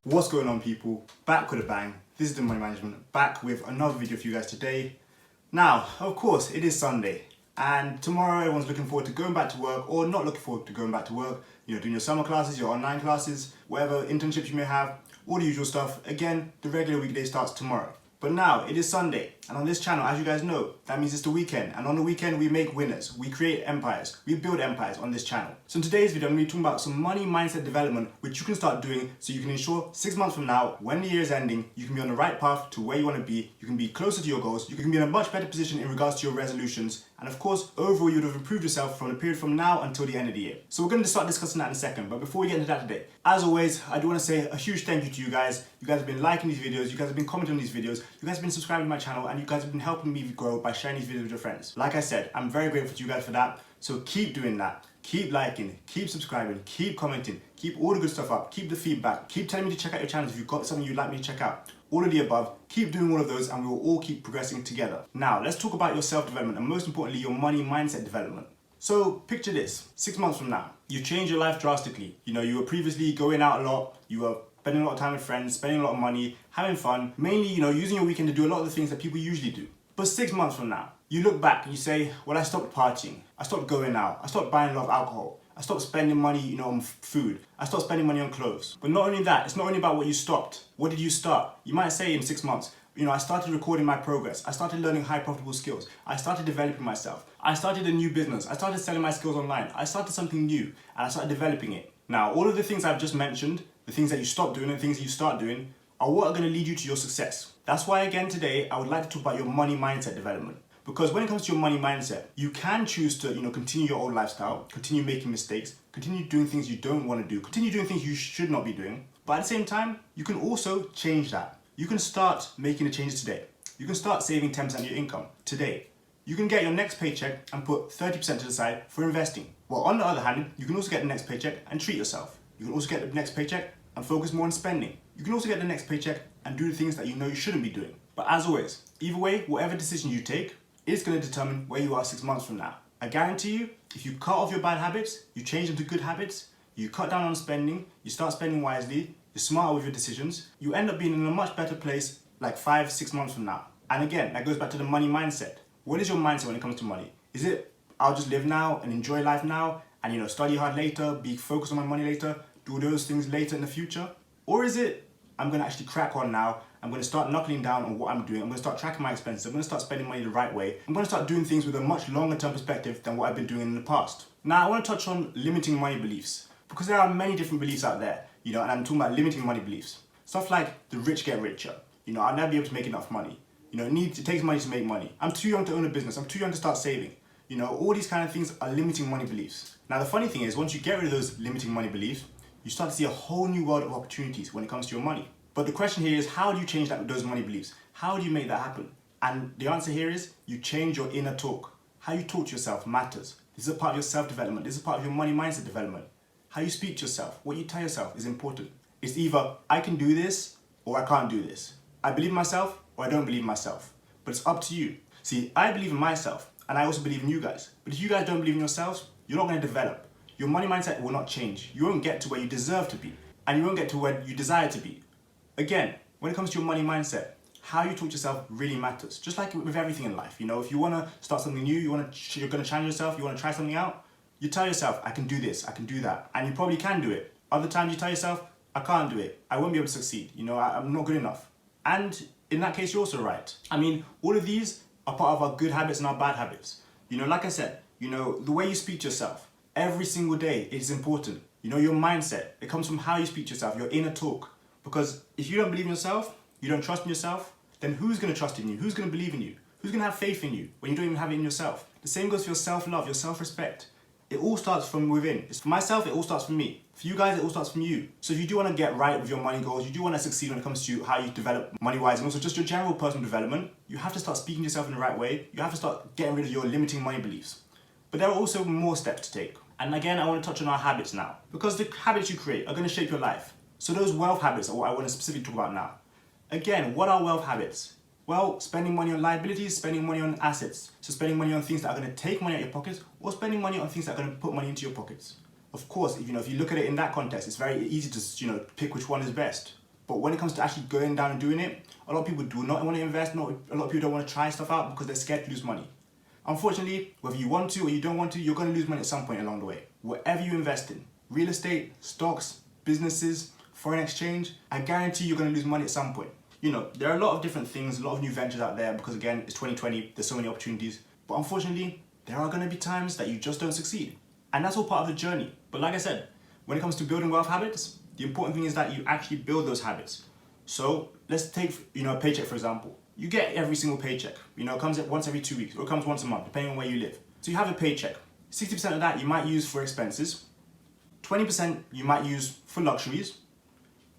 What's going on, people? Back with a bang. This is the Money Management, back with another video for you guys today. Now, of course, it is Sunday, and tomorrow everyone's looking forward to going back to work, or not looking forward to going back to work, doing your summer classes, your online classes, whatever internships you may have, all the usual stuff. Again, the regular weekday starts tomorrow. But now, it is Sunday, and on this channel, as you guys know, that means it's the weekend, and on the weekend we make winners, we create empires, we build empires on this channel. So in today's video, I'm going to be talking about some money mindset development, which you can start doing so you can ensure 6 months from now, when the year is ending, you can be on the right path to where you want to be, you can be closer to your goals, you can be in a much better position in regards to your resolutions, and of course, overall, you would have improved yourself from the period from now until the end of the year. So we're going to start discussing that in a second, but before we get into that today, as always, I do want to say a huge thank you to you guys. You guys have been liking these videos, you guys have been commenting on these videos, you guys have been subscribing to my channel, and you guys have been helping me grow by sharing these videos with your friends. Like I said, I'm very grateful to you guys for that, so keep doing that. Keep liking, keep subscribing, keep commenting, keep all the good stuff up, keep the feedback, keep telling me to check out your channels if you've got something you'd like me to check out. All of the above, keep doing all of those and we will all keep progressing together. Now, let's talk about your self-development and most importantly, your money mindset development. So picture this, 6 months from now, you've changed your life drastically. You were previously going out a lot, you were spending a lot of time with friends, spending a lot of money, having fun, mainly, using your weekend to do a lot of the things that people usually do. But 6 months from now, you look back and you say, well, I stopped partying, I stopped going out, I stopped buying a lot of alcohol, I stopped spending money, on food, I stopped spending money on clothes. But not only that, it's not only about what you stopped. What did you start? You might say in 6 months, I started recording my progress, I started learning high profitable skills, I started developing myself, I started a new business, I started selling my skills online, I started something new, and I started developing it. Now, all of the things I've just mentioned, the things that you stop doing and the things that you start doing, are what are going to lead you to your success. That's why, again, today, I would like to talk about your money mindset development. Because when it comes to your money mindset, you can choose to, continue your old lifestyle, continue making mistakes, continue doing things you don't want to do, continue doing things you should not be doing. But at the same time, you can also change that. You can start making the changes today. You can start saving 10% of your income today. You can get your next paycheck and put 30% to the side for investing. Well, on the other hand, you can also get the next paycheck and treat yourself. You can also get the next paycheck and focus more on spending. You can also get the next paycheck and do the things that you shouldn't be doing. But as always, either way, whatever decision you take is going to determine where you are 6 months from now. I guarantee you, if you cut off your bad habits, you change them to good habits, you cut down on spending, you start spending wisely, you're smarter with your decisions, you end up being in a much better place like 5-6 months from now. And again, that goes back to the money mindset. What is your mindset when it comes to money? Is it, I'll just live now and enjoy life now and study hard later, be focused on my money later, do those things later in the future? Or is it, I'm going to actually crack on now, I'm going to start knuckling down on what I'm doing, I'm going to start tracking my expenses, I'm going to start spending money the right way, I'm going to start doing things with a much longer term perspective than what I've been doing in the past. Now, I want to touch on limiting money beliefs, because there are many different beliefs out there, and I'm talking about limiting money beliefs. Stuff like the rich get richer, I'll never be able to make enough money, it takes money to make money, I'm too young to own a business, I'm too young to start saving. All these kind of things are limiting money beliefs. Now, the funny thing is, once you get rid of those limiting money beliefs, you start to see a whole new world of opportunities when it comes to your money. But the question here is, how do you change that with those money beliefs? How do you make that happen? And the answer here is, you change your inner talk. How you talk to yourself matters. This is a part of your self-development. This is a part of your money mindset development. How you speak to yourself, what you tell yourself is important. It's either, I can do this, or I can't do this. I believe in myself, or I don't believe in myself. But it's up to you. See, I believe in myself, and I also believe in you guys. But if you guys don't believe in yourselves, you're not going to develop. Your money mindset will not change. You won't get to where you deserve to be, and you won't get to where you desire to be. Again, when it comes to your money mindset, how you talk to yourself really matters. Just like with everything in life, if you want to start something new, you're going to challenge yourself, you want to try something out, you tell yourself, I can do this, I can do that, and you probably can do it. Other times you tell yourself, I can't do it, I won't be able to succeed, I'm not good enough. And in that case, you're also right. All of these are part of our good habits and our bad habits. Like I said, the way you speak to yourself, every single day is important. Your mindset, it comes from how you speak to yourself, your inner talk. Because if you don't believe in yourself, you don't trust in yourself, then who's going to trust in you? Who's going to believe in you? Who's going to have faith in you when you don't even have it in yourself? The same goes for your self-love, your self-respect. It all starts from within. It's for myself, it all starts from me. For you guys, it all starts from you. So if you do want to get right with your money goals, you do want to succeed when it comes to how you develop money-wise and also just your general personal development, you have to start speaking to yourself in the right way. You have to start getting rid of your limiting money beliefs. But there are also more steps to take. And again, I want to touch on our habits now. Because the habits you create are going to shape your life. So those wealth habits are what I want to specifically talk about now. Again, what are wealth habits? Well, spending money on liabilities, spending money on assets. So spending money on things that are going to take money out of your pockets, or spending money on things that are going to put money into your pockets. Of course, if you look at it in that context, it's very easy to pick which one is best. But when it comes to actually going down and doing it, a lot of people do not want to invest. A lot of people don't want to try stuff out because they're scared to lose money. Unfortunately, whether you want to or you don't want to, you're going to lose money at some point along the way. Whatever you invest in, real estate, stocks, businesses, foreign exchange, I guarantee you're going to lose money at some point. You know, there are a lot of different things, a lot of new ventures out there because again, it's 2020, there's so many opportunities. But unfortunately, there are going to be times that you just don't succeed. And that's all part of the journey. But like I said, when it comes to building wealth habits, the important thing is that you actually build those habits. So let's take, a paycheck for example. You get every single paycheck. It comes once every 2 weeks or it comes once a month, depending on where you live. So you have a paycheck. 60% of that you might use for expenses. 20% you might use for luxuries.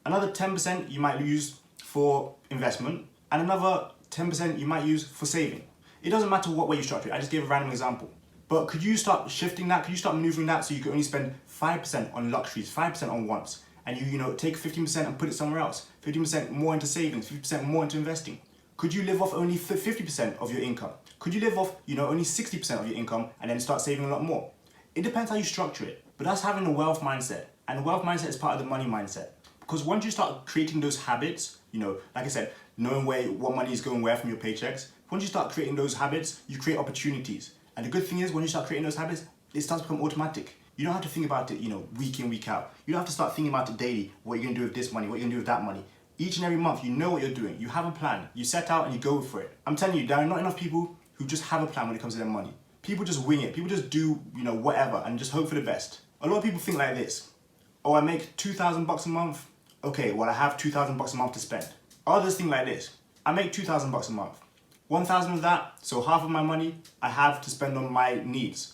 Another 10% you might use for investment. And another 10% you might use for saving. It doesn't matter what way you structure it. I just gave a random example. But could you start shifting that? Could you start maneuvering that so you can only spend 5% on luxuries, 5% on wants? And you take 15% and put it somewhere else. 15% more into savings, 50% more into investing. Could you live off only 50% of your income? Could you live off, only 60% of your income and then start saving a lot more? It depends how you structure it. But that's having a wealth mindset. And the wealth mindset is part of the money mindset. Because once you start creating those habits, like I said, knowing what money is going where from your paychecks, once you start creating those habits, you create opportunities. And the good thing is when you start creating those habits, it starts to become automatic. You don't have to think about it, week in, week out. You don't have to start thinking about it daily, what you're gonna do with this money, what you're gonna do with that money. Each and every month, you know what you're doing. You have a plan. You set out and you go for it. I'm telling you, there are not enough people who just have a plan when it comes to their money. People just wing it. People just do, whatever and just hope for the best. A lot of people think like this. Oh, I make $2,000 a month. Okay, well, I have $2,000 a month to spend. Others think like this. I make $2,000 a month. 1,000 of that, so half of my money, I have to spend on my needs.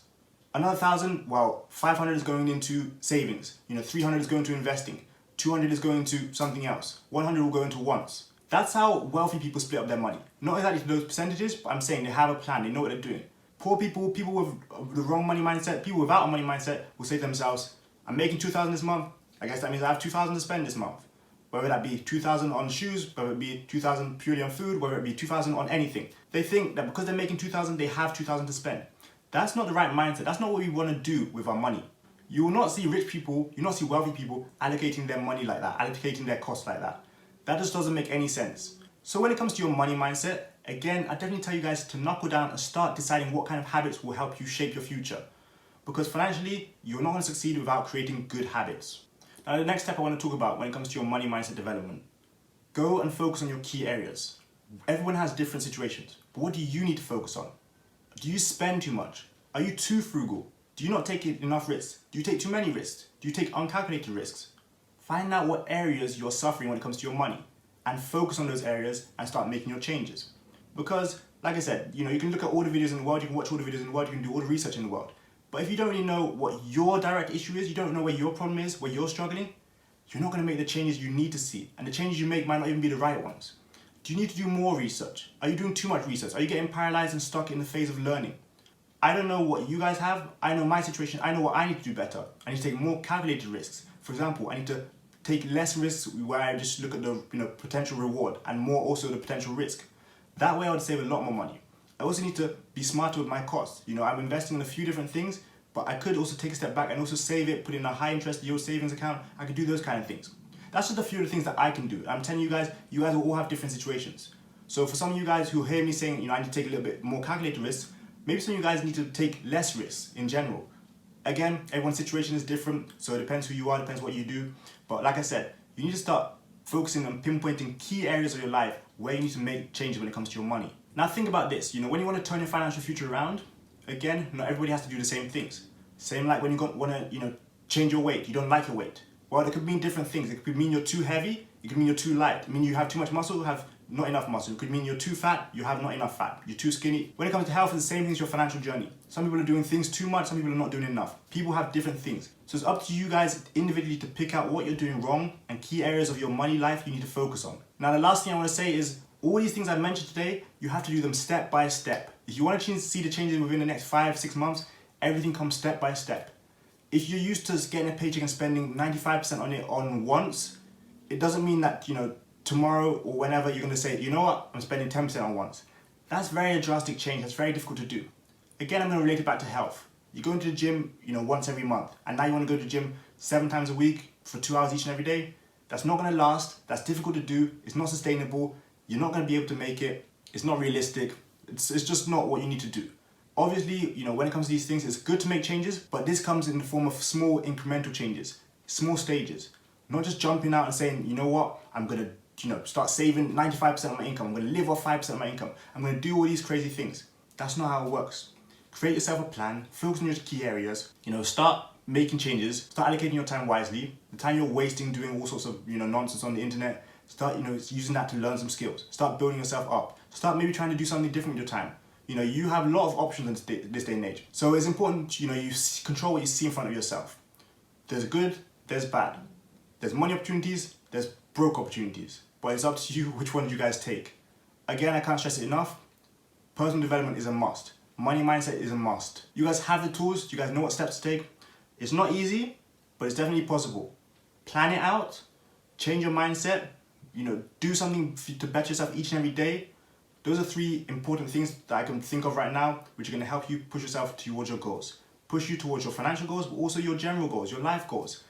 Another 1,000, well, 500 is going into savings. 300 is going to investing. 200 is going to something else. 100 will go into wants. That's how wealthy people split up their money. Not exactly those percentages, but I'm saying they have a plan, they know what they're doing. Poor people, people with the wrong money mindset, people without a money mindset will say to themselves, I'm making 2,000 this month, I guess that means I have 2,000 to spend this month. Whether that be 2,000 on shoes, whether it be 2,000 purely on food, whether it be 2,000 on anything. They think that because they're making 2,000, they have 2,000 to spend. That's not the right mindset. That's not what we want to do with our money. You will not see rich people, you will not see wealthy people allocating their money like that, allocating their costs like that. That just doesn't make any sense. So when it comes to your money mindset, again, I definitely tell you guys to knuckle down and start deciding what kind of habits will help you shape your future. Because financially, you're not going to succeed without creating good habits. Now, the next step I want to talk about when it comes to your money mindset development, go and focus on your key areas. Everyone has different situations, but what do you need to focus on? Do you spend too much? Are you too frugal? Do you not take enough risks? Do you take too many risks? Do you take uncalculated risks? Find out what areas you're suffering when it comes to your money and focus on those areas and start making your changes. Because, like I said, you can look at all the videos in the world, you can watch all the videos in the world, you can do all the research in the world. But if you don't really know what your direct issue is, you don't know where your problem is, where you're struggling, you're not going to make the changes you need to see. And the changes you make might not even be the right ones. Do you need to do more research? Are you doing too much research? Are you getting paralyzed and stuck in the phase of learning? I don't know what you guys have. I know my situation. I know what I need to do better. I need to take more calculated risks. For example, I need to take less risks where I just look at the potential reward and more also the potential risk. That way I would save a lot more money. I also need to be smarter with my costs. I'm investing in a few different things, but I could also take a step back and also save it, put it in a high interest yield savings account. I could do those kind of things. That's just a few of the things that I can do. I'm telling you guys will all have different situations. So for some of you guys who hear me saying, I need to take a little bit more calculated risks, maybe some of you guys need to take less risks in general. Again, everyone's situation is different, so it depends who you are, depends what you do. But like I said, you need to start focusing on pinpointing key areas of your life where you need to make changes when it comes to your money. Now think about this, when you want to turn your financial future around, again, not everybody has to do the same things. Same like when you want to, change your weight, you don't like your weight. Well, it could mean different things. It could mean you're too heavy, it could mean you're too light. It mean you have too much muscle, you have not enough muscle. It could mean you're too fat, you have not enough fat. You're too skinny. When it comes to health, it's the same thing as your financial journey. Some people are doing things too much, some people are not doing enough. People have different things. So it's up to you guys individually to pick out what you're doing wrong and key areas of your money life you need to focus on. Now, the last thing I want to say is all these things I mentioned today, you have to do them step by step. If you want to see the changes within the next 5-6 months, everything comes step by step. If you're used to getting a paycheck and spending 95% on it on once, it doesn't mean that, tomorrow or whenever you're going to say, you know what, I'm spending 10% on once. That's very drastic change. That's very difficult to do. Again, I'm going to relate it back to health. You go into the gym, once every month, and now you want to go to the gym 7 times a week for 2 hours each and every day. That's not going to last. That's difficult to do. It's not sustainable. You're not going to be able to make it. It's not realistic. It's just not what you need to do. Obviously, when it comes to these things, it's good to make changes, but this comes in the form of small incremental changes, small stages. Not just jumping out and saying, you know what, I'm going to start saving 95% of my income. I'm going to live off 5% of my income. I'm going to do all these crazy things. That's not how it works. Create yourself a plan, focus on your key areas, start making changes, start allocating your time wisely. The time you're wasting doing all sorts of nonsense on the internet, start using that to learn some skills. Start building yourself up. Start maybe trying to do something different with your time. You have a lot of options in this day and age. So it's important, you control what you see in front of yourself. There's good, there's bad. There's money opportunities, there's broke opportunities. But it's up to you which one you guys take. Again, I can't stress it enough. Personal development is a must. Money mindset is a must. You guys have the tools, you guys know what steps to take. It's not easy, but it's definitely possible. Plan it out, change your mindset, do something to better yourself each and every day. Those are 3 important things that I can think of right now, which are going to help you push yourself towards your goals. Push you towards your financial goals, but also your general goals, your life goals.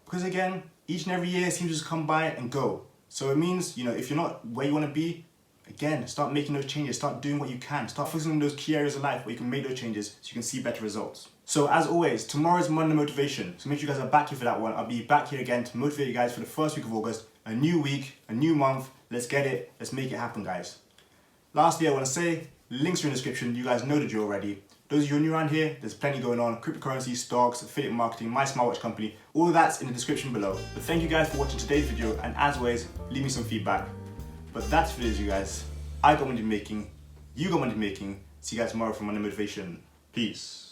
Because again, each and every year seems to just come by and go. So it means, if you're not where you want to be, again, start making those changes, start doing what you can, start focusing on those key areas of life where you can make those changes so you can see better results. So as always, tomorrow's Monday Motivation. So make sure you guys are back here for that one. I'll be back here again to motivate you guys for the first week of August. A new week, a new month. Let's get it. Let's make it happen, guys. Lastly, I want to say, links are in the description. You guys know the drill already. Those of you who are new around here, there's plenty going on. Cryptocurrency, stocks, affiliate marketing, my smartwatch company. All of that's in the description below. But thank you guys for watching today's video. And as always, leave me some feedback. But that's what it is, you guys. I got money making. You got money making. See you guys tomorrow for Monday Motivation. Peace.